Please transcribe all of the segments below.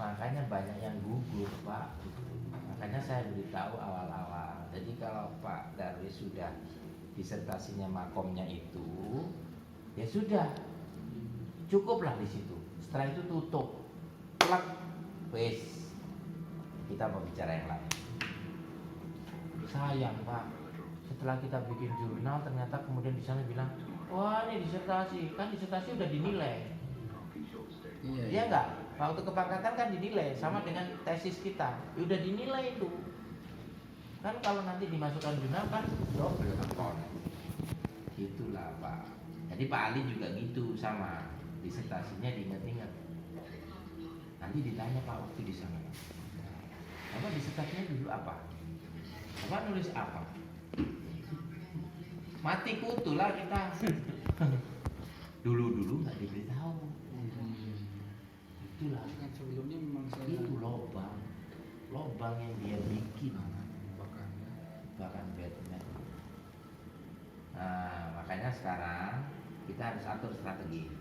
makanya banyak yang gugur Pak. Makanya saya beritahu awal-awal. Jadi kalau Pak Darwis sudah disertasinya makomnya itu, ya sudah, cukuplah di situ. Setelah itu tutup, plak, wes, kita mau bicara yang lain. Sayang Pak, setelah kita bikin jurnal ternyata kemudian di sana bilang, wah ini disertasi, kan disertasi udah dinilai. Iya enggak? Waktu kepangkatan kan dinilai sama dengan tesis kita, udah dinilai itu. Kan kalau nanti dimasukkan jurnal kan double komponen. Itulah Pak. Jadi Pak Ali juga gitu sama disertasinya diingat-ingat. Nanti ditanya Pak waktu di sana. Bapak disertasinya dulu apa? Bapak nulis apa? Mati kutu lah kita. Dulu nggak diberitahu. Itulah. Kan sebelumnya memang saya Itu lobang yang dia bikin. Bahkan Batman. Nah, makanya sekarang kita harus atur strategi.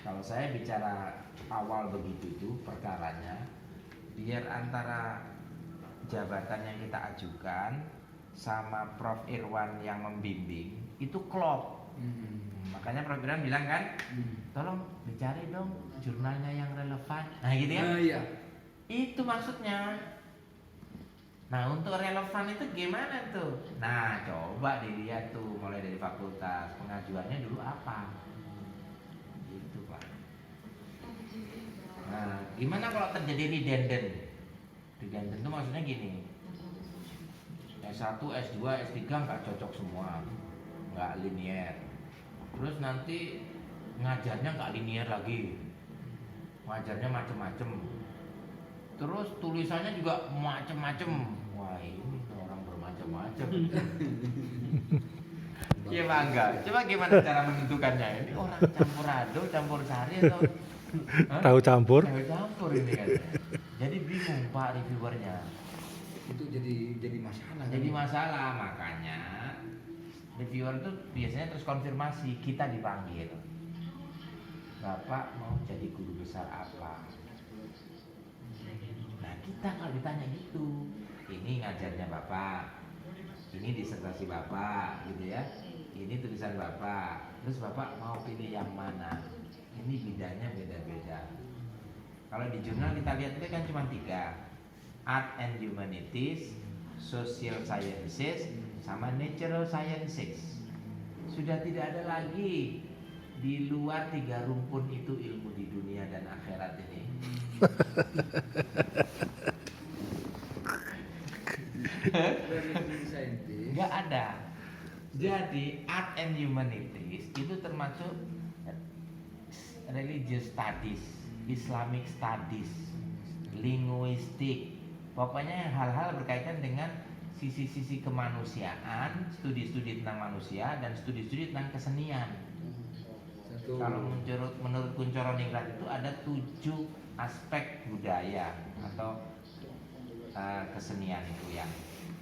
Kalau saya bicara awal begitu itu perkaranya, biar antara jabatan yang kita ajukan sama Prof Irwan yang membimbing itu klop. Makanya Prof Irwan bilang kan, tolong dicari dong jurnalnya yang relevan. Nah gitu ya. Iya. Itu maksudnya. Nah untuk relevan itu gimana tuh? Nah coba dilihat tuh mulai dari fakultas pengajuannya dulu apa? Gitu Pak. Nah gimana kalau terjadi redundant? Redundant itu maksudnya gini, S1, S2, S3 nggak cocok semua, nggak linear. Terus nanti ngajarnya nggak linear lagi, ngajarnya macem-macem. Terus tulisannya juga macem-macem. Wah ini orang bermacam-macam. Iya bangga. Coba gimana cara menentukannya? Ini orang campur aduk, campur sari atau tahu campur? Tahu campur ini kan. Jadi bingung Pak reviewernya. Itu jadi masalah. Jadi masalah, makanya reviewer itu biasanya terus konfirmasi, kita dipanggil. Bapak mau jadi guru besar apa? Nah kita kalau ditanya gitu, ini ngajarnya Bapak, ini disertasi Bapak gitu ya, ini tulisan Bapak, terus Bapak mau pilih yang mana? Ini bidangnya beda-beda. Kalau di jurnal kita lihat itu kan cuma 3, Art and Humanities, Social Sciences, sama Natural Sciences. Sudah tidak ada lagi di luar 3 rumpun itu ilmu di dunia dan akhirat ini. Nggak ada. Jadi Art and Humanities itu termasuk Religious Studies, Islamic Studies, Linguistik. Pokoknya yang hal-hal berkaitan dengan sisi-sisi kemanusiaan, studi-studi tentang manusia dan studi-studi tentang kesenian. Kalau menurut Kuncoro Ningrat itu ada 7 aspek budaya atau kesenian itu ya.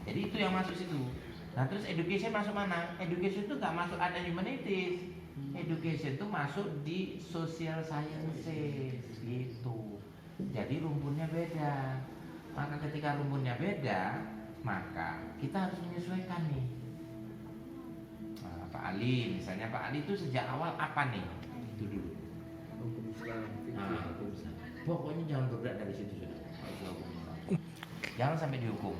Jadi itu yang masuk situ. Nah terus education masuk mana? Education itu nggak masuk ada humanities. Education itu masuk di social sciences gitu. Jadi rumpunnya beda. Maka ketika rumpunnya beda, maka kita harus menyesuaikan nih. Nah, Pak Ali, misalnya Pak Ali itu sejak awal apa nih? Itu dulu. Hukum Islam. Nah, pokoknya jangan bergerak dari situ sudah. Jangan sampai dihukum.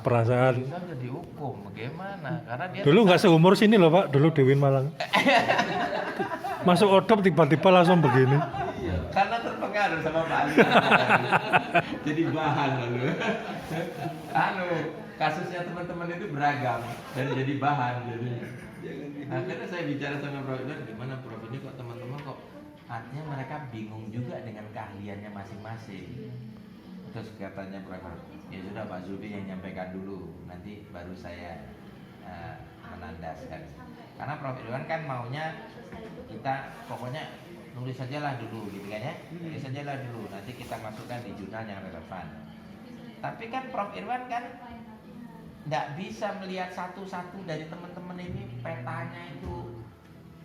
Perasaan Bisa udah dihukum, bagaimana? Karena dia dulu nggak seumur sini loh Pak, dulu di Win Malang. Masuk odop tiba-tiba langsung begini. Karena terpengaruh sama Pak Ali. Jadi bahan lalu. Kasusnya teman-teman itu beragam dan jadi bahan jadinya. Akhirnya saya bicara sama Prof. Gimana Prof ini kok teman-teman kok artinya mereka bingung juga dengan keahliannya masing-masing. Terus katanya Prof. Ya sudah Pak Zulfi yang nyampaikan dulu, nanti baru saya menandaskan. Karena Prof. Irwan kan maunya kita pokoknya nulis sajalah dulu gitu kan ya, nulis sajalah dulu, nanti kita masukkan di jurnal yang relevan. Tapi kan Prof. Irwan kan tidak bisa melihat satu-satu dari teman-teman ini petanya itu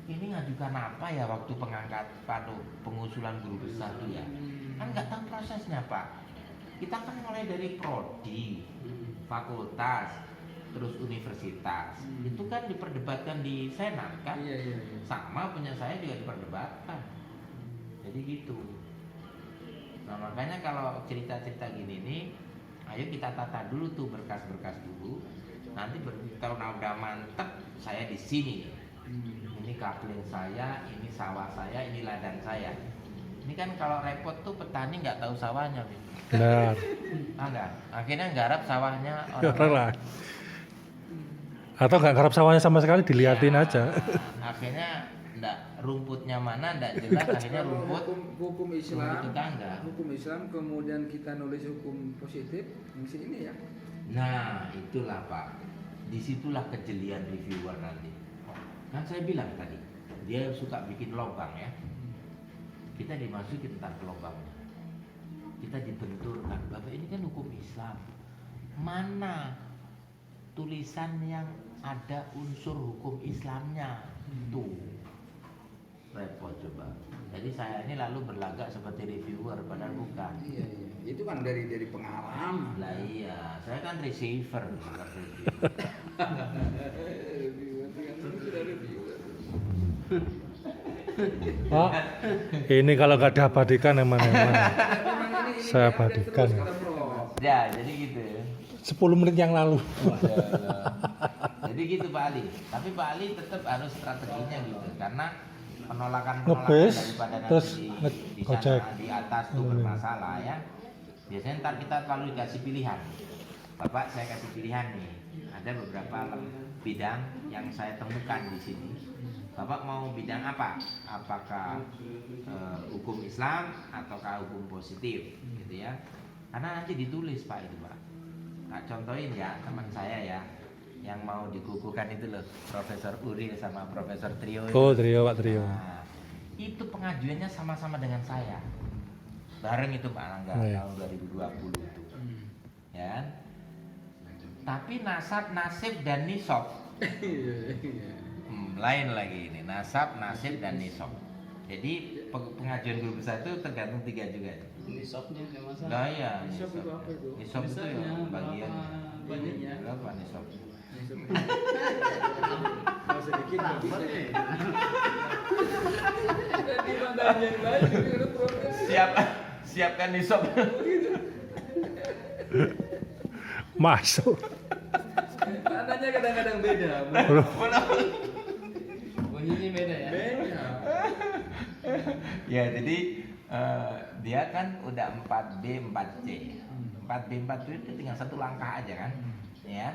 ini ngajukan apa ya waktu pengusulan guru besar tuh ya, kan nggak tahu prosesnya Pak. Kita kan mulai dari prodi, fakultas, terus universitas, itu kan diperdebatkan di senat kan, Iya. sama punya saya juga diperdebatkan, jadi gitu. Nah makanya kalau cerita-cerita gini nih, ayo kita tata dulu tuh berkas-berkas dulu. Nanti kalau udah mantep, saya di sini. Ini kapling saya, ini sawah saya, ini ladang saya. Ini kan kalau repot tuh petani nggak tahu sawahnya, Nih. Benar. Enggak. Akhirnya garap sawahnya Ya, orang lah. Atau nggak garap sawahnya sama sekali, diliatin Ya, aja. Akhirnya enggak, rumputnya mana enggak jelas, akhirnya rumput hukum Islam, rumput tetangga. hukum Islam, kemudian kita nulis hukum positif, mesti ini ya. Nah, itulah Pak. Disitulah kejelian reviewer nanti. Kan saya bilang tadi, dia suka bikin lubang ya. Kita dimasuki tentang lubangnya. Kita dibenturkan, Bapak ini kan hukum Islam. Mana tulisan yang ada unsur hukum Islamnya? Tuh. Repot coba. Jadi saya ini lalu berlagak seperti reviewer padahal bukan. Iya. Itu kan dari pengalaman. Lah iya, saya kan receiver bukan reviewer. Oh, ini kalau nggak diabadikan emang. Saya abadikan. Ya, jadi gitu ya. 10 menit yang lalu. Jadi gitu Pak Ali. Tapi Pak Ali tetap harus strateginya gitu, karena penolakan Ngebis, daripada terus nanti di ngecek. sana di atas tuh bermasalah ya. Biasanya ntar kita selalu dikasih pilihan. Bapak saya kasih pilihan nih. Ada beberapa bidang yang saya temukan di sini. Bapak mau bidang apa? Apakah hukum Islam ataukah hukum positif, gitu ya? Karena nanti ditulis Pak itu Pak. Nah, contohin ya teman saya ya, yang mau dikukuhkan itu loh, Profesor Uril sama Profesor Trio. Oh, Trio, Pak Trio. Nah, itu pengajuannya sama-sama dengan saya, bareng itu Pak Langga, tahun 2020 itu, ya. Tapi nasib dan nisab lain lagi ini, nasab, nasib dan nisab. Jadi pengajuan guru besar itu tergantung 3 juga. Nisabnya nggak masalah. Nah iya, Nisab itu apa itu? nisab itu ya Nisabnya bagian berapa ininya? berapa nisab? Kalau sedikit nggak bisa. Siapkan nisab. Masuk. Tandanya kadang-kadang beda. Bunyinya beda ya. Beda. Ya jadi dia kan udah 4B 4C. 4B 4C itu tinggal satu langkah aja kan, ya. Nah,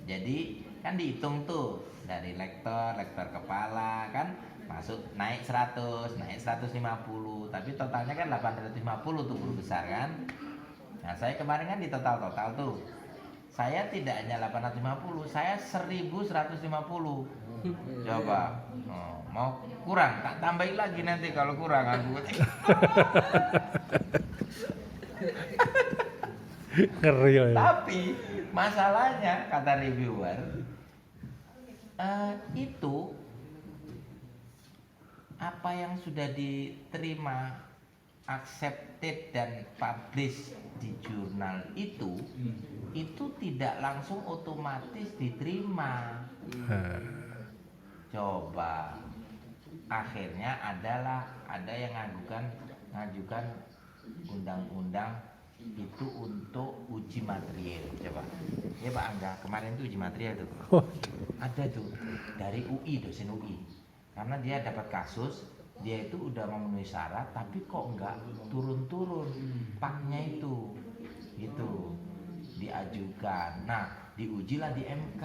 jadi kan dihitung tuh dari lektor kepala kan masuk naik 100, naik 150, tapi totalnya kan 850 tuh guru besar kan. Nah saya kemarin kan di total tuh, saya tidak hanya 850, saya 1150. Coba, mau kurang, tak tambahin lagi nanti kalau kurang aku. Ngeri ya. Tapi masalahnya kata reviewer, itu apa yang sudah diterima, accepted dan publish di jurnal itu tidak langsung otomatis diterima. Coba, akhirnya ada yang ngajukan undang-undang itu untuk uji material. Coba ya Pak Angga, kemarin itu uji material tuh ada tuh dari UI, dosen UI, karena dia dapat kasus, dia itu udah memenuhi syarat tapi kok nggak turun-turun paknya itu gitu, diajukan. Nah diujilah di MK.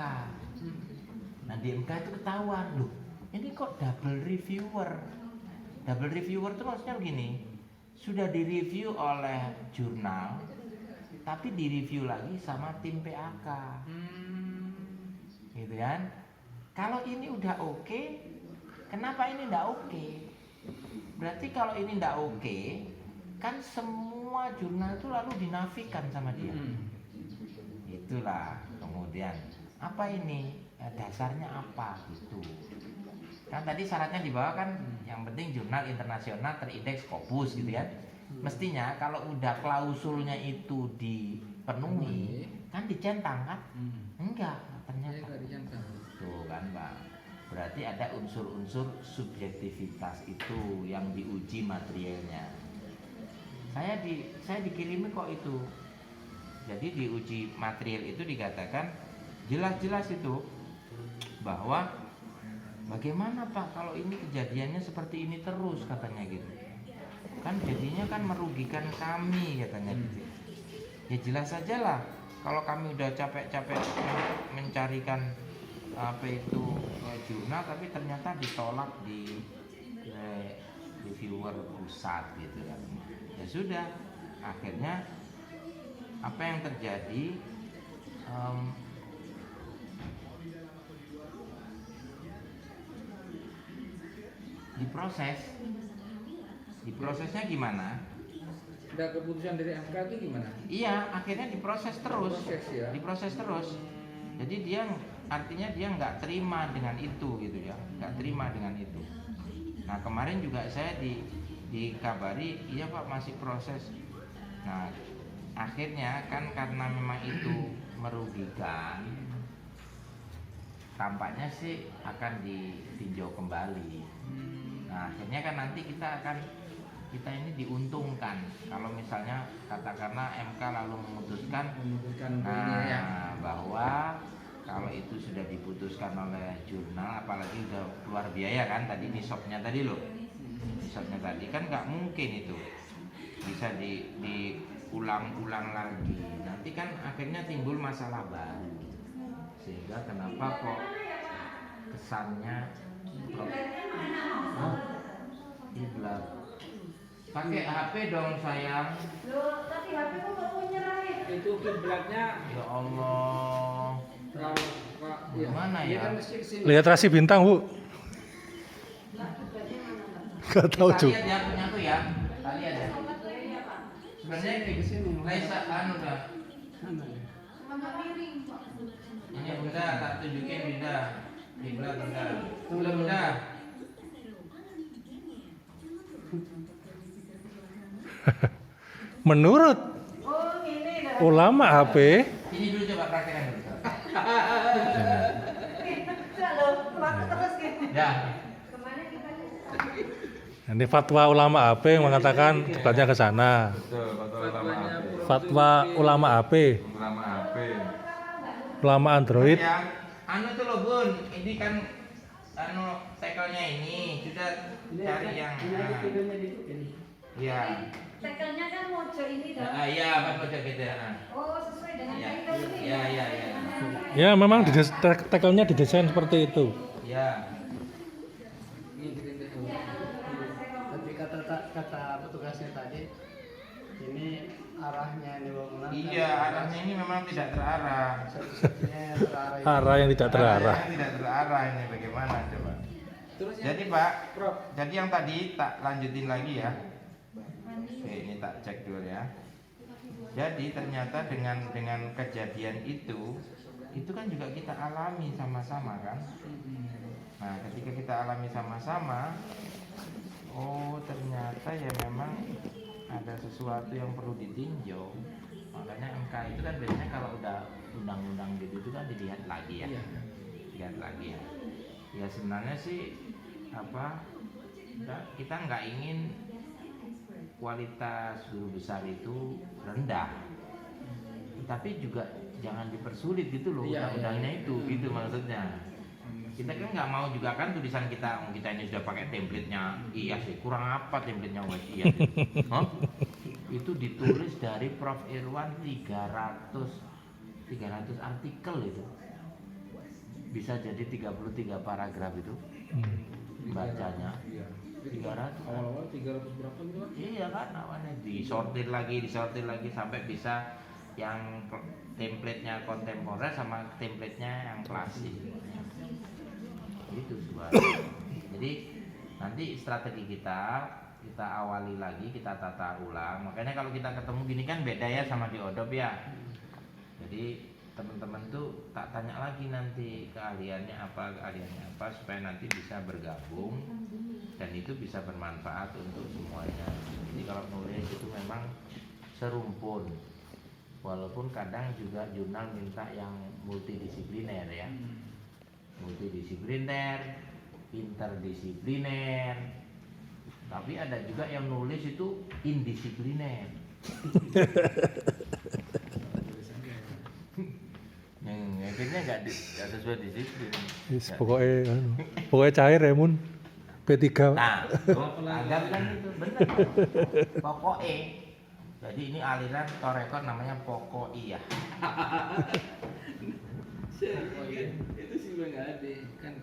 Nah di MK itu ketahuan, loh ini kok double reviewer. Double reviewer itu maksudnya begini, sudah direview oleh jurnal tapi direview lagi sama tim PAK, gitu kan. Kalau ini udah oke, kenapa ini nggak oke? Berarti kalau ini nggak oke, kan semua jurnal itu lalu dinafikan sama dia. Itulah kemudian apa ini dasarnya apa gitu. Kan tadi syaratnya di bawah kan yang penting jurnal internasional terindeks Scopus gitu kan. Mestinya kalau udah klausulnya itu dipenuhi kan dicentang kan? Enggak, ternyata. Enggak dicentang. Tuh kan, Bang. Berarti ada unsur-unsur subjektivitas itu yang diuji materialnya. Saya dikirimi kok itu. Jadi diuji material itu dikatakan jelas-jelas itu bahwa bagaimana Pak kalau ini kejadiannya seperti ini terus katanya gitu. Kan jadinya kan merugikan kami katanya gitu. Ya jelas saja lah kalau kami udah capek-capek mencarikan apa itu jurnal tapi ternyata ditolak di reviewer pusat gitu kan. Ya sudah, akhirnya apa yang terjadi diprosesnya gimana? Udah keputusan dari MK itu gimana? Iya, akhirnya diproses terus. Diproses ya? Jadi dia artinya dia nggak terima dengan itu gitu ya, nggak terima dengan itu. Nah kemarin juga saya dikabari, iya Pak masih proses. Nah akhirnya kan karena memang itu merugikan, tampaknya sih akan ditinjau kembali. Nah akhirnya kan nanti kita ini diuntungkan kalau misalnya katakanlah MK lalu memutuskan bahwa kalau itu sudah diputuskan oleh jurnal, apalagi udah keluar biaya kan tadi nisabnya tadi loh, nisabnya tadi kan nggak mungkin itu bisa diulang-ulang lagi. Nanti kan akhirnya timbul masalah baru, sehingga kenapa kok kesannya kiblat. Pakai HP dong sayang. Loh, tapi HP kok nggak mau nyerahin? Itu kiblatnya Ya Allah. Gimana ya? Kan mesti kesini. Lihat rasi bintang, Bu. Gak tahu Kita juga. lihat ya punya aku ya. Kita lihat ya. Sebenarnya ini kesini. Laisa anu dah. Ini Bunda tak tunjukin Bunda. Kiblat Bunda. Bunda. Menurut Oh, ini dah. ulama HP, Ini dulu coba praktekkan dulu. Halo, waktu terus gitu. Ya. Kemana kita? ini fatwa ulama HP yang mengatakan kiblatnya ke sana. Betul, fatwa ulama HP. Fatwa ulama HP, Ulama HP. ulama Android. Ya. Anu tuh loh Bun, ini kan anu tekelnya ini sudah cari yang ya. Tekelnya kan mojo ini dah. Iya, apa gitu ya. Oh, sesuai dengan Ya. kaidah ini Ya, ya, ya. Ya memang tekelnya didesain seperti itu. Ya. Tapi kata petugasnya tadi, ini arahnya ini bangunan. Iya, arahnya ini memang tidak terarah. Satunya yang terarah ini. Arah yang tidak terarah. Arahnya tidak terarah ini bagaimana coba? Terus yang Jadi Pak, Prof, jadi yang tadi tak lanjutin lagi ya. Oke, ini tak cek dulu ya. Jadi ternyata dengan kejadian itu kan juga kita alami sama-sama kan. Nah, ketika kita alami sama-sama, oh ternyata ya memang ada sesuatu yang perlu ditinjau. Makanya MK itu kan biasanya kalau udah undang-undang gitu itu kan dilihat lagi ya. Iya. Lihat lagi ya. Ya sebenarnya sih kita nggak ingin kualitas guru besar itu rendah, tapi juga jangan dipersulit gitu loh Iya, undang-undangnya itu gitu maksudnya. Kita kan nggak mau juga kan tulisan kita ini sudah pakai template-nya. Iya sih, kurang apa template-nya wes iya. Hah? Itu ditulis dari Prof Irwan 300 artikel itu. Bisa jadi 33 paragraf itu. Bacanya. 300. awal-awal 300 berapa gitu kan? Iya kan awalnya disortir lagi sampai bisa yang template-nya kontemporer sama template-nya yang klasik. Itu sebenarnya. Jadi nanti strategi kita awali lagi, kita tata ulang. Makanya kalau kita ketemu gini kan beda ya sama di Odop ya. Jadi teman-teman tuh tak tanya lagi nanti keahliannya apa supaya nanti bisa bergabung dan itu bisa bermanfaat untuk semuanya. Jadi kalau nulis itu memang serumpun, walaupun kadang juga jurnal minta yang multidisipliner ya, multidisipliner, interdisipliner, tapi ada juga yang nulis itu indisipliner. Yang akhirnya nggak sesuai disiplin. Yes, pokoknya cair ya Mun. P3. Nah, agar kan itu benar. Pokoknya. Jadi ini aliran torekot namanya pokokiyah. Itu sih nggak ada.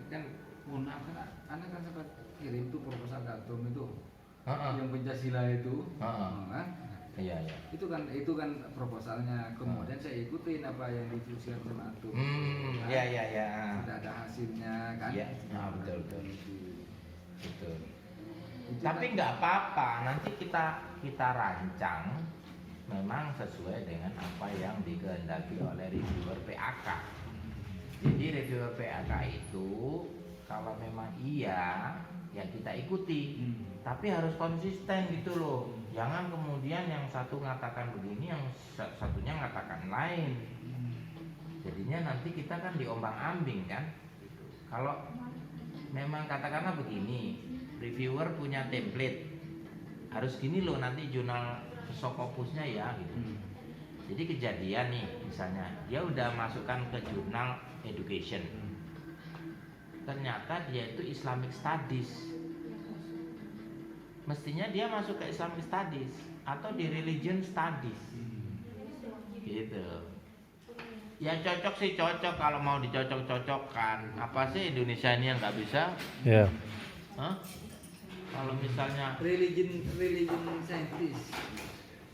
Kan mohon maaf kan, anak kan sempat kirim tuh proposal Gatom itu, yang Pancasila itu, kan? Iya. Itu kan proposalnya. Kemudian saya ikutin apa yang dituliskan sama Atom. Iya. Sudah ada hasilnya kan? Iya, betul. Itu Tapi nggak apa-apa, nanti kita rancang memang sesuai dengan apa yang dikehendaki oleh reviewer PAK. Jadi reviewer PAK itu kalau memang iya ya kita ikuti, tapi harus konsisten gitu loh. Jangan kemudian yang satu mengatakan begini, yang satunya mengatakan lain. Jadinya nanti kita kan diombang-ambing kan. Kalau memang katakanlah begini, reviewer punya template, harus gini loh nanti jurnal Scopusnya ya gitu. Jadi kejadian nih, misalnya dia udah masukkan ke jurnal education, ternyata dia itu Islamic Studies. Mestinya dia masuk ke Islamic Studies atau di Religion Studies, gitu. Ya cocok sih cocok kalau mau dicocok-cocokkan. Apa sih Indonesia ini yang nggak bisa? Ya. Hah? Kalau misalnya religion scientist.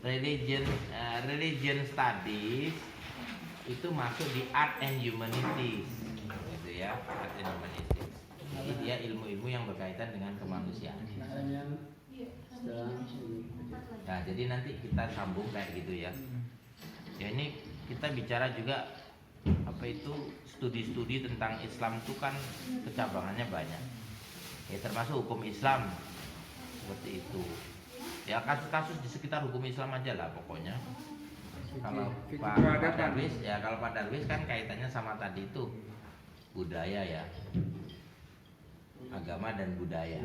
religion studies itu masuk di art and humanities, gitu ya, art and humanities. Jadi dia ilmu-ilmu yang berkaitan dengan kemanusiaan. Nah, jadi nanti kita sambung kayak gitu ya. Ya ini kita bicara juga apa itu studi-studi tentang Islam itu kan kecabangannya banyak. Ya termasuk hukum Islam seperti itu. Ya kasus-kasus di sekitar hukum Islam aja lah pokoknya. Kalau Pak Darwis ya, kalau Pak Darwis kan kaitannya sama tadi itu budaya ya, agama dan budaya.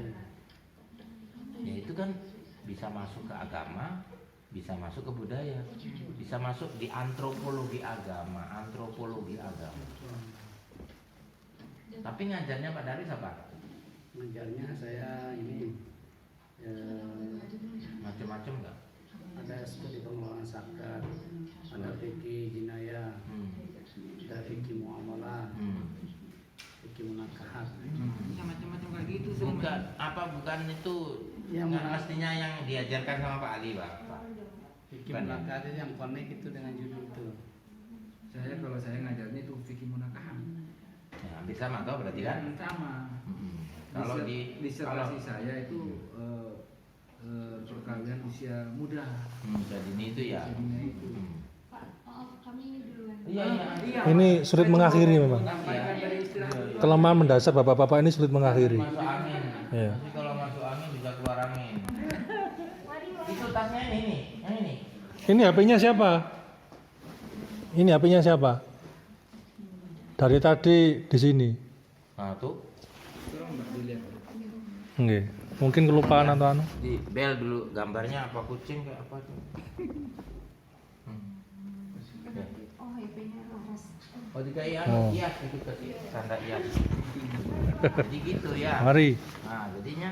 Ya itu kan bisa masuk ke agama, bisa masuk ke budaya, bisa masuk di antropologi agama. Tapi ngajarnya Pak Darwis apa? Mengajarnya saya ini Macam-macam nggak? ada studi pengelolaan zakat, ada fikih jinayah, ada fikih muamalah, fikih munakahat. Ya macam-macam kayak gitu Bukan, bukan itu Yang nggak mestinya yang diajarkan sama Pak Ali, Pak. Fikih Bukan ya? munakahat itu yang connect itu dengan judul itu. Kalau saya ngajarnya itu fikih munakahat. Ya, hampir sama toh berarti kan? Sama. Kalau di disertasi saya itu perkawinan usia muda. usia dini itu ya. Usia dini itu. Pak, maaf kami duluan. Iya. Ini sulit mengakhiri memang. Sampaikan dari istilah itu. Kelemahan mendasar bapak-bapak ini sulit mengakhiri. Masuk angin. Iya. Nanti kalau masuk angin bisa keluar angin. Itu tasnya ini, yang ini. Ini HP-nya siapa? Ini HP-nya siapa? Dari tadi di sini. Nah tuh Tolong Mbak dilihat. Nggih. Mungkin kelupaan atau anu. di bel dulu gambarnya apa kucing kayak apa tuh? Ya. Oh, HP-nya laras. Oh tiga Oh. iya itu kasih tanda iya. Jadi gitu ya. Mari. Nah jadinya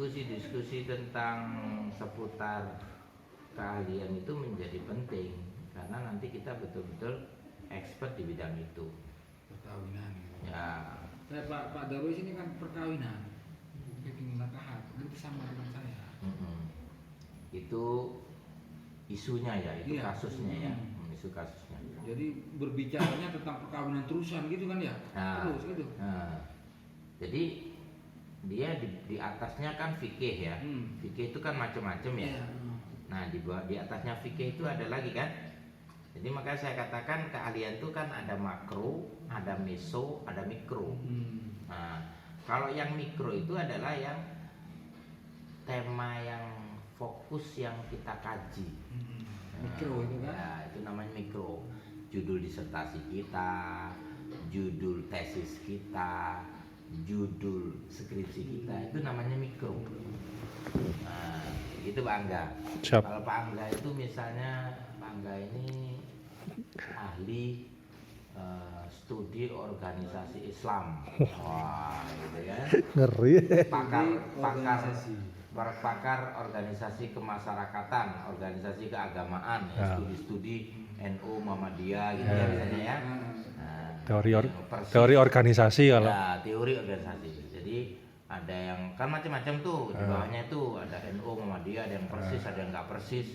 diskusi tentang seputar keahlian itu menjadi penting karena nanti kita betul-betul expert di bidang itu. Perkawinan. Ya. Saya Pak Darwis ini kan perkawinan. Fikih munakahat. Nanti sama dengan saya. Itu isunya ya, itu Iya. kasusnya ya, isu kasusnya. Jadi berbicaranya tentang perkawinan terusan gitu kan ya? Nah, Terus gitu. Jadi dia di atasnya kan fikih ya. Fikih itu kan macam-macam ya. Iya. Nah di atasnya fikih itu ada lagi kan Jadi makanya saya katakan keahlian itu kan ada makro, ada meso, ada mikro. Nah, kalau yang mikro itu adalah yang tema yang fokus yang kita kaji. Mikro itu kan? Ya, itu namanya mikro. Judul disertasi kita, judul tesis kita, judul skripsi kita, itu namanya mikro. Nah, itu Pak Angga. Siap. Kalau Pak Angga itu misalnya Pak Angga ini ahli studi organisasi Islam. Wah, gitu kan. Ngeri. Pakar organisasi kemasyarakatan, organisasi keagamaan, Ya. studi-studi NU Muhammadiyah gitu ya misalnya ya. Nah, yang persis. Teori organisasi kalau Ya, teori organisasi. Jadi ada yang kan macam-macam tuh di bawahnya itu ada NU Muhammadiyah, ada yang persis, ada yang nggak persis.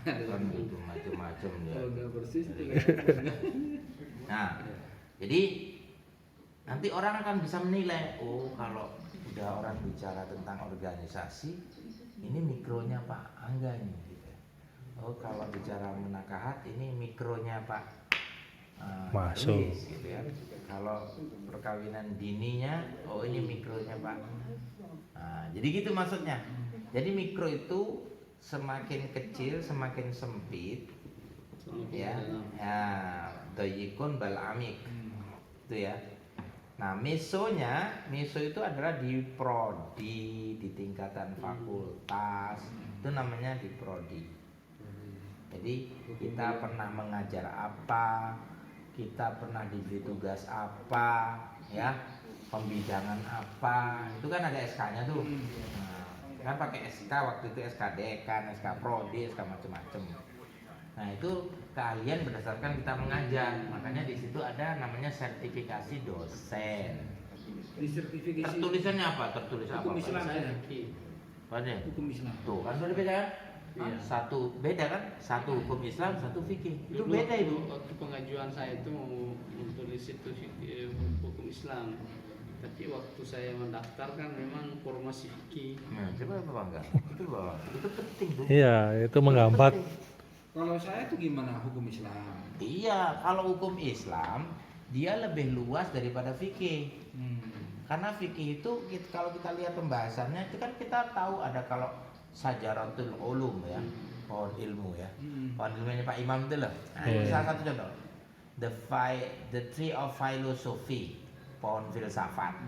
Kan gitu macam-macam ya. Kalau nggak persis itu Nah, jadi nanti orang akan bisa menilai, oh kalau udah orang bicara tentang organisasi, ini mikronya Pak Angga nih. Gitu. Oh kalau bicara menakahat, ini mikronya Pak Masuk. Luis, gitu ya. Kalau perkawinan dininya, oh ini mikronya Pak. Nah, jadi gitu maksudnya. Jadi mikro itu semakin kecil, semakin sempit, ya. Ya, doyikun bal amik. Itu ya. Nah, meso itu adalah di prodi, di tingkatan fakultas, itu namanya di prodi. Jadi kita pernah mengajar apa, kita pernah diberi tugas apa, ya, pembidangan apa, itu kan ada SK-nya tuh. Nah, kan pakai SK waktu itu SK dekan, SK prodi, SK macam-macam. Nah itu keahlian berdasarkan kita mengajar, makanya di situ ada namanya sertifikasi dosen. di sertifikasi Tertulisannya apa? Tertulis apa? hukum Islam Pak? ya. Apa? Hukum Islam. Tuh kan udah beda kan? Iya. Satu beda kan? Satu hukum Islam, satu fikih. Itu Dulu beda itu. Waktu pengajuan saya itu mau menulis itu hukum Islam. Tapi waktu saya mendaftar kan memang formasi fikih. Nah, coba apa enggak? Itu bahwa itu penting tuh. iya itu menghambat. Kalau saya tuh gimana hukum Islam? Iya, kalau hukum Islam dia lebih luas daripada fikih. Karena fikih itu kalau kita lihat pembahasannya itu kan kita tahu ada kalau Sajaratul Ulum ya, pohon ilmu ya. Pohon ilmunya Pak Imam itu loh. Nah, itu salah satu contoh. The Tree of Philosophy, pohon filsafat.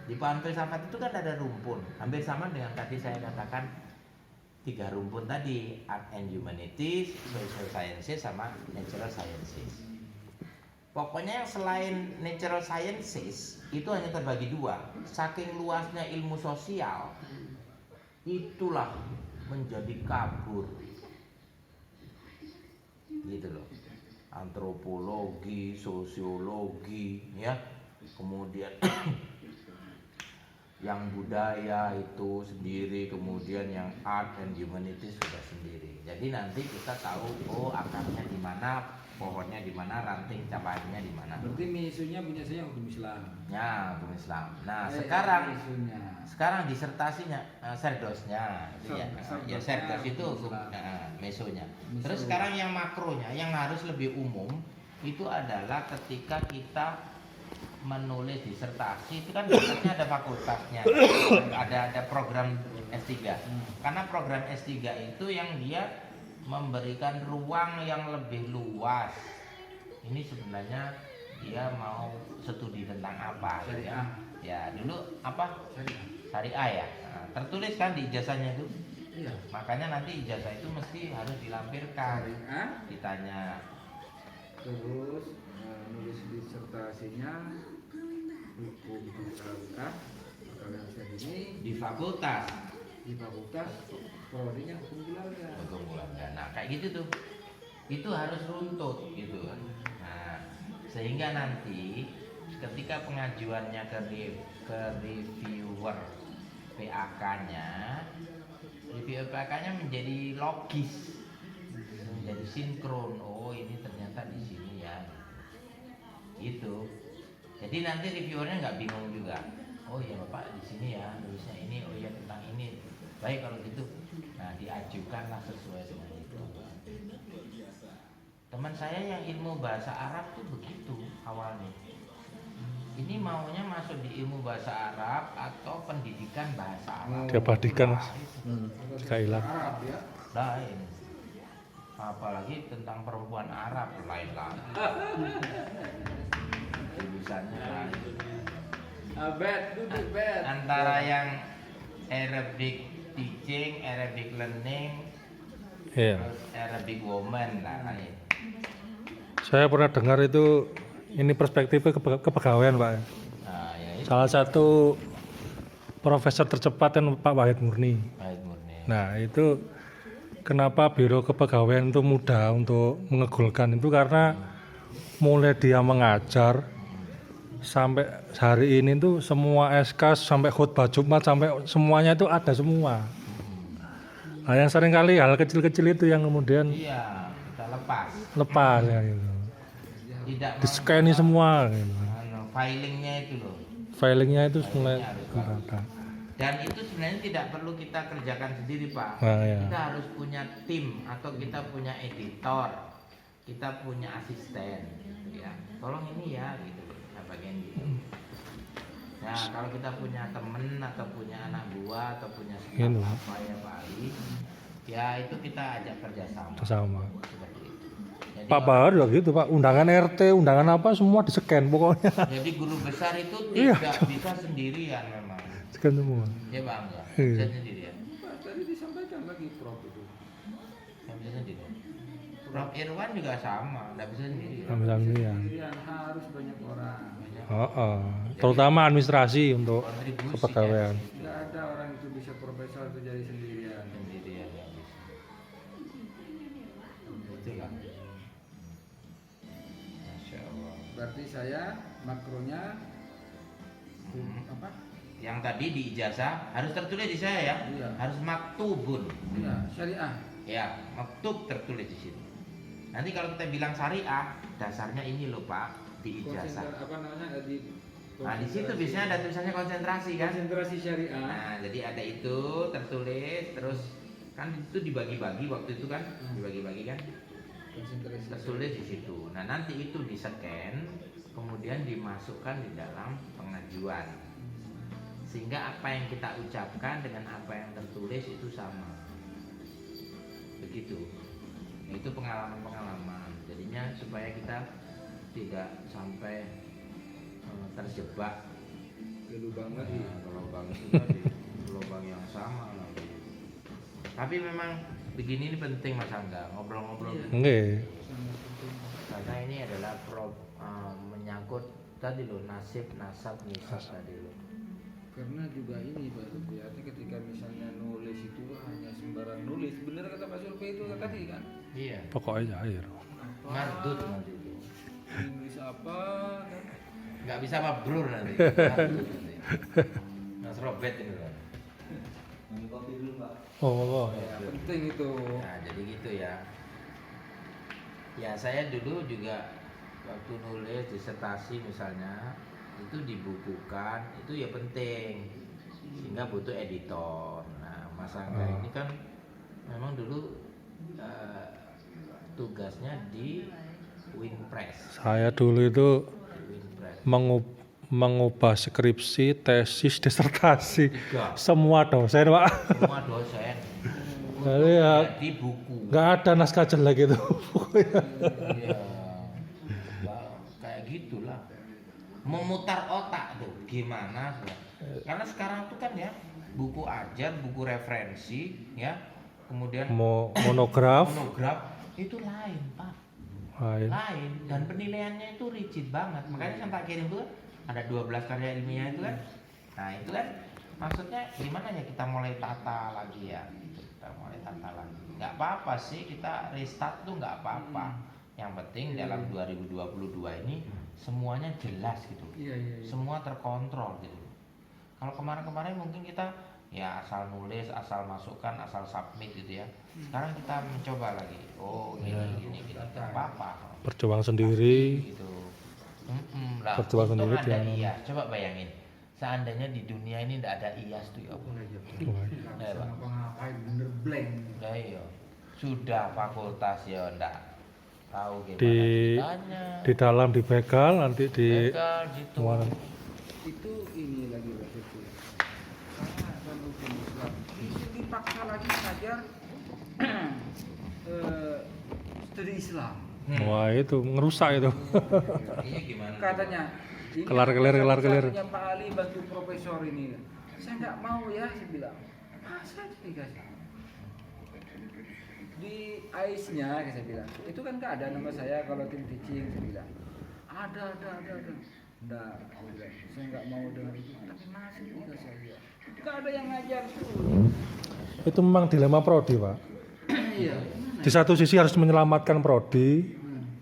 Di pohon filsafat itu kan ada rumpun, hampir sama dengan tadi saya katakan 3 rumpun tadi, Art and Humanities, Social Sciences, sama Natural Sciences. Pokoknya yang selain Natural Sciences itu hanya terbagi 2. Saking luasnya ilmu sosial, itulah menjadi kabur. Gitu loh. Antropologi, sosiologi, ya. Kemudian yang budaya itu sendiri, kemudian yang art and humanities sudah sendiri. Jadi nanti kita tahu oh akarnya di mana, pohonnya di mana, ranting cabangnya di mana. Berarti misunya punya saya hukum Islam. Ya, hukum Islam. Nah, Misunya. sekarang disertasinya, serdosnya, itu ya. Ya serdos itu hukum, Islam. mesonya. Meso. Terus sekarang yang makronya, yang harus lebih umum itu adalah ketika kita menulis disertasi itu kan biasanya ada fakultasnya, ada program S3. Karena program S3 itu yang dia memberikan ruang yang lebih luas. Ini sebenarnya dia mau studi tentang apa? Gitu ya. Ya dulu apa? Syariah ya. Nah, tertulis kan di ijazahnya itu. Iya. Makanya nanti ijazah itu mesti harus dilampirkan. Syariah. Ditanya. Terus nulis disertasinya hukum masyarakat ini Di fakultas. di fakultas prodinya hukum keluarga. Hukum keluarga. Nah kayak gitu tuh. Itu harus runtut gitu. Nah sehingga nanti ketika pengajuannya ke reviewer PAK-nya, reviewer PAK-nya menjadi logis, menjadi sinkron. Oh ini ternyata di sini ya. Gitu. Jadi nanti reviewernya nggak bingung juga. Oh ya Bapak di sini ya tulisnya ini. Oh ya tentang ini. Baik kalau gitu. Nah diajukanlah sesuai dengan itu. Teman saya yang ilmu bahasa Arab tuh begitu awalnya. Ini maunya masuk di ilmu bahasa Arab atau pendidikan bahasa Arab. Diabadikan, Mas. Sekali lah. Arab ya. Lain. Apalagi tentang perempuan Arab lain lagi. Jurusannya lain. Bed, duduk bed. Antara yang Arabic teaching, Arabic learning, Iya. terus Arabic woman lah lain. Saya pernah dengar itu ini perspektifnya kepegawaian, Pak. Nah, ya itu Salah satu profesor tercepat kan Pak Wahid Murni. baik murni. Nah, itu kenapa Biro Kepegawaian itu mudah untuk mengegulkan itu karena mulai dia mengajar sampai hari ini tuh semua SK sampai khutbah Jumat sampai semuanya itu ada semua. Nah, yang sering kali hal kecil-kecil itu yang kemudian Iya, kita lepas ya gitu. Tidak Di scan ini semua gitu. filingnya itu loh. Filingnya itu mulai Filingnya harus merata. Dan itu sebenarnya tidak perlu kita kerjakan sendiri, Pak. Nah, ya. Kita harus punya tim atau kita punya editor, kita punya asisten, gitu ya. Tolong ini ya, gitu. Nah, bagian gitu. Nah, kalau kita punya temen atau punya anak buah atau punya Ini. staff apa ya Pak Ali, ya itu kita ajak kerjasama. Sama. Seperti itu. Jadi, Pak Bahar juga gitu, Pak. Undangan RT, undangan apa semua di scan pokoknya. jadi guru besar itu Iya. tidak bisa sendirian memang. Scan semua. Ya Bang, ya. Iya. Bisa sendirian. Pak, tadi disampaikan lagi Prof itu. Nggak bisa sendirian. Prof Irwan juga sama, nggak bisa sendirian. Alhamdulillah. Sendirian harus banyak orang. Terutama administrasi untuk Kontribusi kepegawaian. Tidak ada orang itu bisa profesor itu jadi sendirian. Sendirian nggak bisa. Betul lah. Masya Allah. Berarti saya makronya apa? Yang tadi di ijazah harus tertulis di saya ya. Iya. Harus maktubun. Ya, syariah. Ya, maktub tertulis di situ. Nanti kalau kita bilang syariah, dasarnya ini loh Pak, di ijazah. Apa namanya di Nah, di situ biasanya ada tulisannya konsentrasi kan. konsentrasi syariah. Nah, jadi ada itu tertulis, terus kan itu dibagi-bagi waktu itu kan, dibagi-bagi kan, Konsentrasi tertulis di situ. Nah, nanti itu di-scan, kemudian dimasukkan di dalam pengajuan. Sehingga apa yang kita ucapkan dengan apa yang tertulis itu sama. Begitu. Nah, itu pengalaman-pengalaman. Jadinya supaya kita tidak sampai terjebak ke lubang lagi. lubang itu tadi, lubang yang sama lagi. Tapi memang begini ini penting Mas Angga, ngobrol-ngobrol Iya. Nggih. Sangat penting. karena ini adalah menyangkut tadi loh nasib nasab nisab tadi loh. Karena juga ini Pak Surpi, artinya ketika misalnya nulis itu hanya sembarang nulis, bener kata Pak Surpi itu tadi kan? Iya. Pokoknya air. Mardut nanti itu. Nulis apa kan? Nggak bisa mabrur nanti. Mardut nanti. Mas Robert itu kan. Oh, Ya, penting itu. Nah jadi gitu ya. Ya saya dulu juga waktu nulis disertasi misalnya itu dibukukan itu ya penting sehingga butuh editor. Nah Mas Angga ini kan memang dulu tugasnya di Winpress. saya dulu itu Di Winpress. mengubah skripsi, tesis, disertasi. Tiga. Semua dosen, Pak. Semua dosen. Jadi ya Jadi buku. nggak ada naskah jelek itu. Iya. Kayak gitulah. Memutar otak tuh gimana? Karena sekarang tuh kan ya buku ajar, buku referensi, ya, kemudian Monograf. itu lain Pak, Lain. lain dan penilaiannya itu rigid banget. Makanya saya tak kirim tuh ada 12 karya ilmiah itu kan. Nah itu kan maksudnya gimana ya kita mulai tata lagi ya, kita mulai tata lagi. Nggak apa-apa sih kita restart tuh nggak apa-apa. Yang penting dalam 2022 ini semuanya jelas gitu. Iya. Semua terkontrol gitu. Kalau kemarin-kemarin mungkin kita ya asal nulis, asal masukkan, asal submit gitu ya. Sekarang kita mencoba lagi. Oh gini kita nggak apa-apa. Perjuangan sendiri. Gitu. Lah, Perjuangan untung sendiri ada dia. IAS. Coba bayangin. Seandainya di dunia ini tidak ada IAS tuh ya. Nggak bisa ngapa-ngapain, bener blank. Nah, iya. Sudah fakultas ya ndak tahu gimana Di- ceritanya. di dalam dibegal nanti di Begal gitu. luar. Itu ini lagi Pak itu. Karena hukum Islam. Itu dipaksa lagi ngajar studi Islam. Wah itu ngerusak itu. Iya gimana? Katanya ini Kelar-kelir. satu-satunya Pak Ali bantu profesor ini. Saya nggak mau ya, saya bilang. Masa dikasih? Di AIS-nya saya bilang. Itu kan nggak ada nama saya kalau tim teaching, saya bilang. Ada. Nggak, saya nggak mau dengan itu. Tapi masih dikasih saya. Nggak ada yang ngajar tuh. Itu memang dilema prodi, Pak. Iya. Di satu sisi harus menyelamatkan prodi,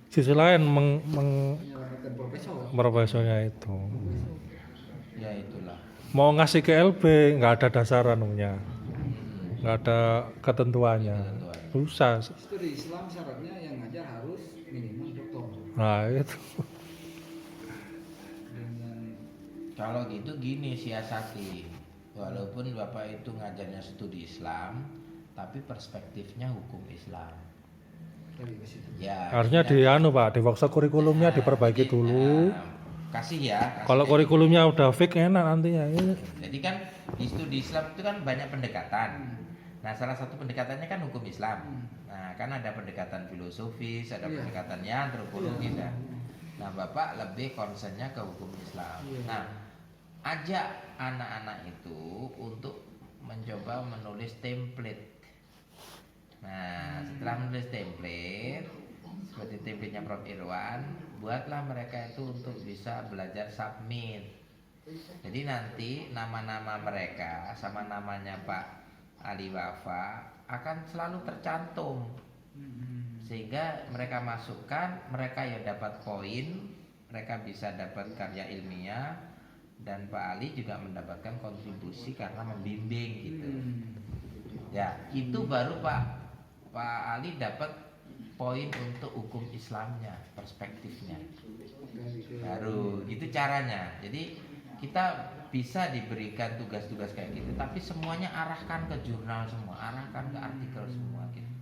sisi lain Menyelamatkan profesor. profesornya itu. Ya itulah. Mau ngasih ke LB nggak ada dasar anunya, nggak ada ketentuannya. Susah. Studi Islam syaratnya yang ngajar harus minimal doktor. Nah itu. Dengan Kalau gitu gini siasati. Walaupun Bapak itu ngajarnya studi Islam, tapi perspektifnya hukum Islam. dari ke situ. Ya. Harusnya tidak- di anu Pak, di workshop kurikulumnya diperbaiki jadi, dulu. kasih ya. kasih. Kalau Jadi- kurikulumnya udah fix enak nantinya. Jadi kan di studi Islam itu kan banyak pendekatan. Nah, salah satu pendekatannya kan hukum Islam. Nah, kan ada pendekatan filosofis, ada Iya. pendekatannya antropologis ya. Nah, Bapak lebih concernnya ke hukum Islam. Iya. Nah, ajak anak-anak itu untuk mencoba menulis template. Nah, setelah menulis template, seperti template-nya Prof. Irwan, buatlah mereka itu untuk bisa belajar submit. Jadi nanti nama-nama mereka sama namanya Pak Ali Wafa akan selalu tercantum. Sehingga mereka masukkan, mereka ya dapat poin, mereka bisa dapat karya ilmiah, dan Pak Ali juga mendapatkan kontribusi karena membimbing gitu. Ya, itu baru Pak Ali dapat poin untuk hukum Islamnya, perspektifnya. Baru itu caranya. Jadi kita bisa diberikan tugas-tugas kayak gitu, tapi semuanya arahkan ke jurnal semua, arahkan ke artikel semua gitu.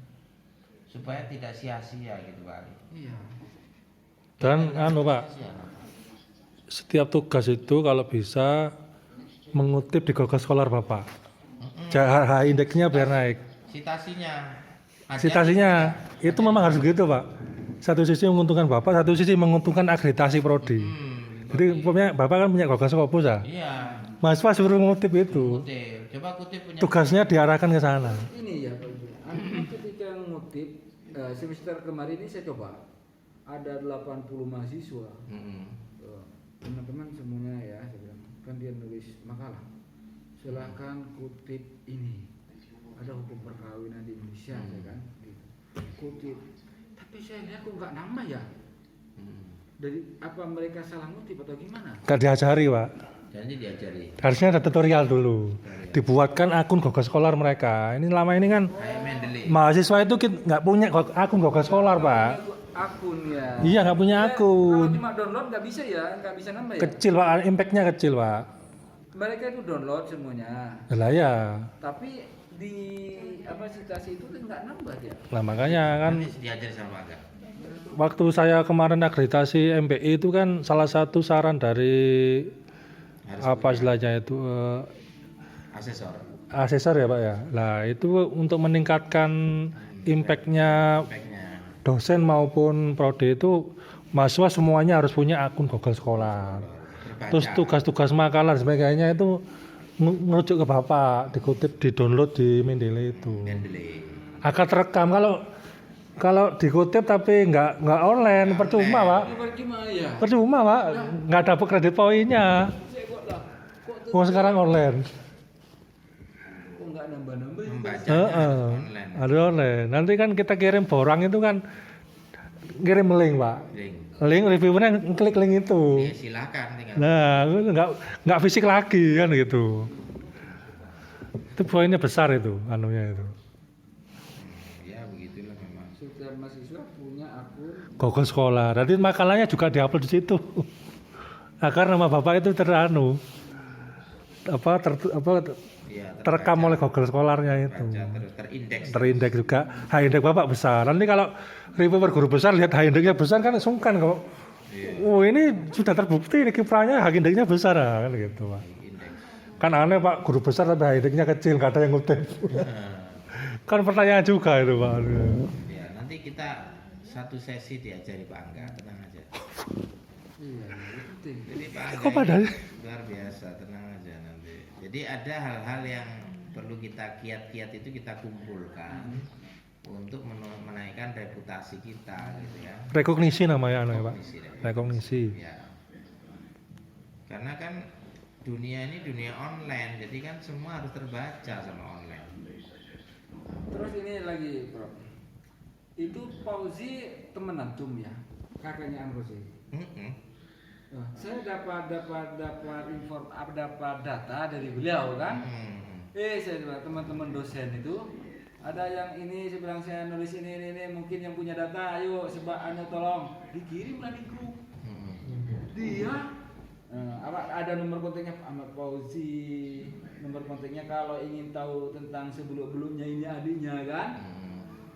Supaya tidak sia-sia gitu Pak Ali. Iya. Dan anu Pak, Sia-sia. setiap tugas itu kalau bisa mengutip di Google Scholar Bapak. H indeksnya biar naik. Citasinya. Ada Citasinya itu memang harus begitu Pak. Satu sisi menguntungkan Bapak, satu sisi menguntungkan akreditasi prodi. Jadi punya Bapak kan punya Google Scopus ya. Iya. Mahasiswa suruh ngutip itu. Kutip. Coba kutip punya. Tugasnya diarahkan ke sana. Ini ya Pak Ibu. Anak ketika ngutip semester kemarin ini saya coba ada 80 mahasiswa. Teman-teman semuanya ya, saya bilang kan dia nulis makalah. Silahkan kutip ini. Ada hukum perkawinan di Indonesia, ya kan? Gitu. Kutip. Tapi saya lihat kok nggak nambah ya. Dari apa mereka salah ngutip atau gimana? Gak diajari Pak. Jadi diajari. Harusnya ada tutorial dulu. Dibuatkan akun Google Scholar mereka. Ini lama ini kan Kayak Mendeley. mahasiswa itu nggak punya akun Google Scholar Pak. Akun ya. Iya nggak punya Kalau akun. cuma download nggak bisa ya, nggak bisa nambah ya. Kecil Pak, impactnya kecil Pak. Mereka itu download semuanya. Lah ya. Tapi di apa citasi itu kan nggak nambah dia. Nah makanya kan Nanti diajari sama agak. waktu saya kemarin akreditasi MBI itu kan salah satu saran dari apa istilahnya itu Asesor. asesor ya Pak ya. Nah itu untuk meningkatkan impactnya Backnya. dosen maupun prodi itu mahasiswa semuanya harus punya akun Google Scholar. Berbaca. Terus tugas-tugas makalah dan sebagainya itu merujuk ke Bapak, dikutip, di-download di Mendeley itu. Mendeley. Akan terekam kalau dikutip tapi nggak online percuma Pak. Gimana ya? Percuma Pak, nggak dapat kredit poinnya. Saya kok lah, kok tuh Mau sekarang online. kok nggak nambah-nambah juga. Membacanya online. Ada online. Nanti kan kita kirim borang itu kan kirim link Pak. Link. Link reviewernya klik link itu. Ya, silakan tinggal. Nah, nggak fisik lagi kan gitu. Itu poinnya besar itu, anunya itu. Ya begitulah memang. Setiap mahasiswa punya akun. Google Scholar. Jadi makalahnya juga diupload di situ. Agar nama bapak itu teranu. Apa Iya, terekam oleh Google Scholar-nya itu. baca terus terindeks. Terindeks juga. H-index Bapak besar. Nanti kalau reviewer guru besar lihat H-indexnya besar kan sungkan kok. Iya. Oh ini sudah terbukti ini kiprahnya H-indexnya besar kan gitu Pak. Indeks. Kan aneh Pak, guru besar tapi H-indexnya kecil, nggak ada yang ngutip. Kan pertanyaan juga itu Pak. Ya, nanti kita satu sesi diajari Pak Angga, tenang aja. Iya, penting. Jadi Pak Angga Kok padahal? ini luar biasa, tenang aja nanti. Jadi ada hal-hal yang perlu kita kiat-kiat itu kita kumpulkan untuk menaikkan reputasi kita gitu ya. Rekognisi namanya Pak. Kognisi, Rekognisi. Ya. Karena kan dunia ini dunia online, jadi kan semua harus terbaca sama online. Terus ini lagi, Prof. Itu Fauzi teman antum ya, kakaknya Amrozi. Saya dapat data dari beliau kan. Saya bilang teman-teman dosen itu ada yang ini saya bilang saya nulis ini mungkin yang punya data ayo sebab tolong dikirim lah di grup. Dia ada nomor kontaknya Ahmad Fauzi, nomor kontaknya kalau ingin tahu tentang sebelum-belumnya ini adiknya kan.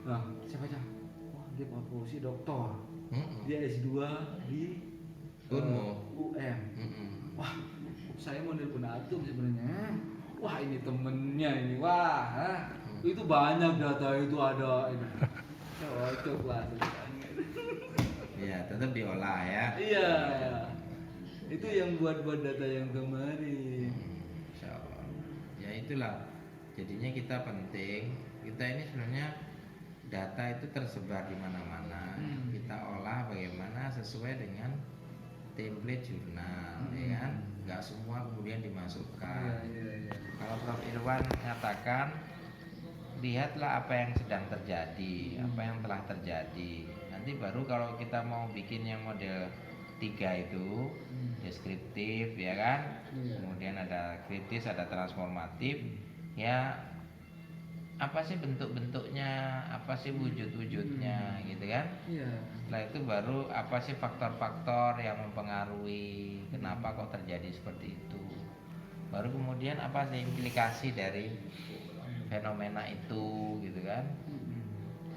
Nah, saya baca, wah dia Pak Fauzi doktor, dia S2 di UM. Wah, saya mau nelpon Atum sebenarnya. Wah ini temennya ini, wah itu banyak data itu ada ini. Cocok lah. Ya, tetap diolah ya. Iya. Itu yang buat data yang kemarin. Insya Allah. Ya itulah. Jadinya kita penting. Kita ini sebenarnya data itu tersebar di mana-mana. Kita olah bagaimana sesuai dengan template jurnal, ya kan? Nggak semua kemudian dimasukkan. Iya. Kalau Prof Irwan mengatakan, lihatlah apa yang sedang terjadi, apa yang telah terjadi. Nanti baru kalau kita mau bikin yang model 3 itu deskriptif ya kan, kemudian ada kritis, ada transformatif, ya apa sih bentuk-bentuknya, apa sih wujud-wujudnya gitu kan. Setelah itu baru apa sih faktor-faktor yang mempengaruhi kenapa kok terjadi seperti itu, baru kemudian apa sih implikasi dari fenomena itu gitu kan.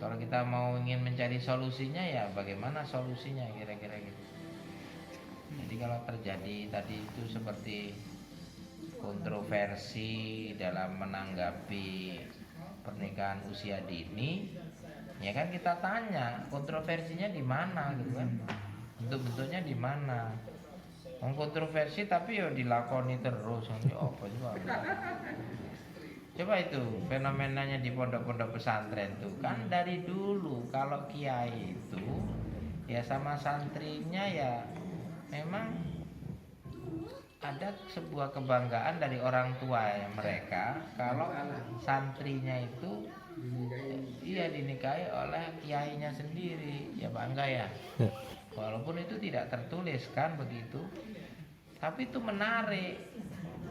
Kalau kita mau ingin mencari solusinya ya bagaimana solusinya kira-kira gitu. Jadi kalau terjadi tadi itu seperti kontroversi dalam menanggapi pernikahan usia dini, ya kan kita tanya kontroversinya di mana gitu kan, bentuk-bentuknya di mana. Kontroversi tapi ya dilakoni terus, apa juga. Coba itu fenomenanya di pondok-pondok pesantren tuh kan dari dulu kalau kiai itu ya sama santrinya ya memang ada sebuah kebanggaan dari orang tua ya mereka kalau santrinya itu iya dinikahi oleh kiainya sendiri ya bangga ya. Walaupun itu tidak tertulis kan begitu, tapi itu menarik.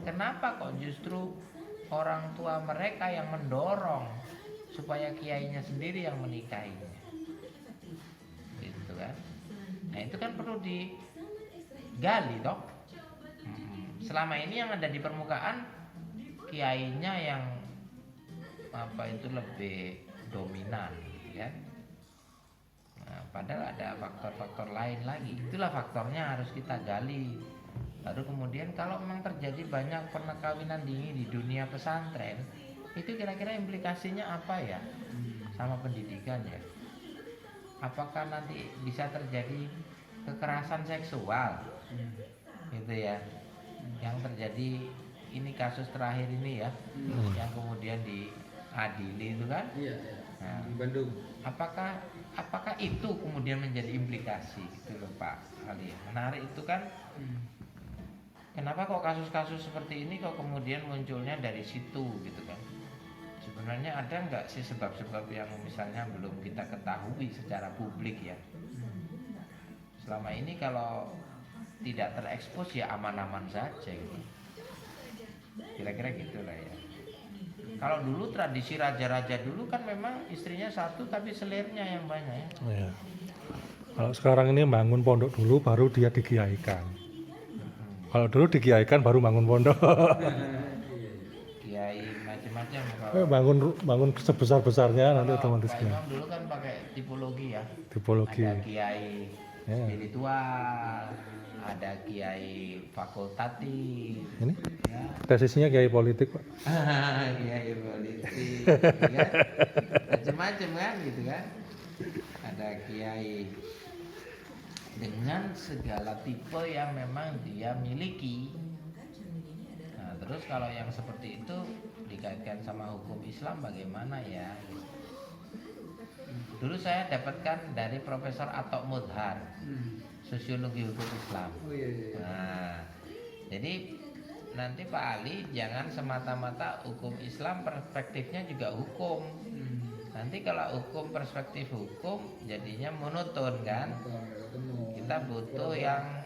Kenapa kok justru orang tua mereka yang mendorong supaya kiainya sendiri yang menikahinya, gitu kan? Nah itu kan perlu digali toh. Selama ini yang ada di permukaan kiainya yang apa itu lebih dominan, ya. Nah, padahal ada faktor-faktor lain lagi. Itulah faktornya harus kita gali. Lalu kemudian kalau memang terjadi banyak perkawinan dini di dunia pesantren, itu kira-kira implikasinya apa ya sama pendidikan ya? Apakah nanti bisa terjadi kekerasan seksual, gitu ya? Yang terjadi ini kasus terakhir ini ya, yang kemudian diadili itu kan? Iya. Nah, Di Bandung. Apakah itu kemudian menjadi implikasi itu loh Pak Ali? Menarik itu kan. Kenapa kok kasus-kasus seperti ini kok kemudian munculnya dari situ gitu kan? Sebenarnya ada nggak sih sebab-sebab yang misalnya belum kita ketahui secara publik ya? Selama ini kalau tidak terekspos ya aman-aman saja gitu. Kira-kira gitulah ya. Kalau dulu tradisi raja-raja dulu kan memang istrinya satu tapi selirnya yang banyak ya. Ya. Kalau sekarang ini bangun pondok dulu baru dia dikiaikan. Kalau dulu dikiaikan baru bangun pondok. Kiai macam-macam kalau bangun sebesar-besarnya nanti kalau otomatis Pak Imam dulu kan pakai tipologi ya. tipologi. Ada kiai Ya. spiritual, ada kiai fakultatif, Ini ya. tesisnya kiai politik, Pak. Kiai politik, ya. Macam-macam kan gitu kan. Ada kiai dengan segala tipe yang memang dia miliki. Nah, terus kalau yang seperti itu dikaitkan sama hukum Islam bagaimana ya? Dulu saya dapatkan dari Profesor Atok Mudhar, Sosiologi Hukum Islam. Oh iya iya. Nah, jadi nanti Pak Ali jangan semata-mata hukum Islam perspektifnya juga hukum. Nanti kalau hukum perspektif hukum jadinya monoton kan? Kita butuh yang